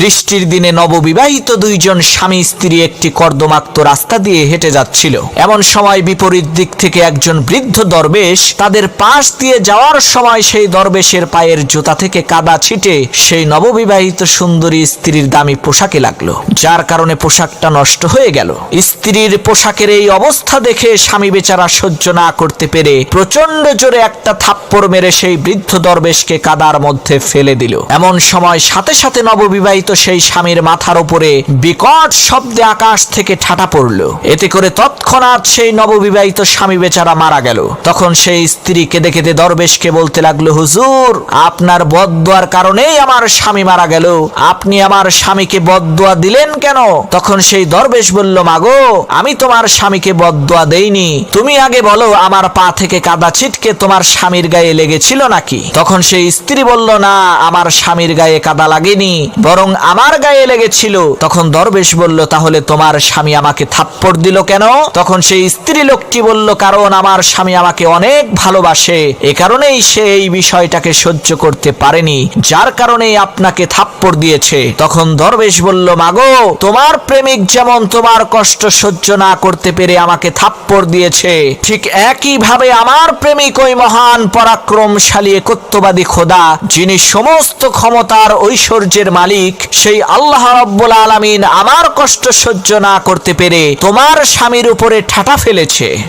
বৃষ্টির দিনে নববিবাহিত দুইজন স্বামী স্ত্রী একটি কর্দমাক্ত রাস্তা দিয়ে হেঁটে যাচ্ছিল। এমন সময় বিপরীত দিক থেকে একজন বৃদ্ধ দরবেশ তাদের পাশ দিয়ে যাওয়ার সময় সেই দরবেশের পায়ের জুতা থেকে কাদা ছিটে সেই নববিবাহিত সুন্দরী স্ত্রীর দামি পোশাকে লাগলো, যার কারণে পোশাকটা নষ্ট হয়ে গেল। স্ত্রীর পোশাকের এই অবস্থা দেখে স্বামী বেচারা সহ্য না করতে পেরে প্রচন্ড জোরে একটা থাপ্পড় মেরে সেই বৃদ্ধ দরবেশকে কাদার মধ্যে ফেলে দিল। এমন সময় সাথে সাথে নববিবাহিত সেই স্বামীর মাথার উপরে বিকট শব্দে আকাশ থেকে ঠাটা পড়ল। এতে করে তৎক্ষণাৎ সেই নববিবাহিত স্বামী বেচারা মারা গেল। তখন সেই স্ত্রী কেঁদে কেঁদে দরবেশকে বলতে লাগলো, হুজুর, আপনার বদদোয়ার কারণেই আমার স্বামী মারা গেল, আপনি আমার স্বামীকে বদদোয়া দিলেন কেন? তখন সেই দরবেশ বলল, মাগো, আমি তোমার স্বামীকে বদদোয়া দেইনি, তুমি আগে বলো আমার পা থেকে কাদা ছিটকে তোমার স্বামীর গায়ে লেগেছিল নাকি? তখন সেই স্ত্রী বলল, না, আমার স্বামীর গায়ে কাদা লাগেনি, বরং আমার গায়ে লেগেছিল। তখন দরবেশ বলল, তাহলে তোমার স্বামী আমাকে থাপ্পড় দিল কেন? তখন সেই স্ত্রী লোকটি বলল, কারণ আমার স্বামী আমাকে অনেক ভালোবাসে, এ কারণেই সে এই বিষয়টাকে সহ্য করতে পারেনি, যার কারণে আপনাকে থাপ্পড় দিয়েছে। তখন দরবেশ বলল, মাগো, তোমার প্রেমিক যেমন তোমার কষ্ট সহ্য না করতে পেরে আমাকে থাপ্পড় দিয়েছে, ঠিক একই ভাবে আমার প্রেমিক ওই মহান পরাক্রমশালী একত্ববাদী খোদা, যিনি সমস্ত ক্ষমতার ঐশ্বর্যের মালিক, সেই আল্লাহ রাব্বুল আলামিন আমার কষ্ট সহ্য না করতে পেরে তোমার স্বামীর উপরে ঠাটা ফেলেছে।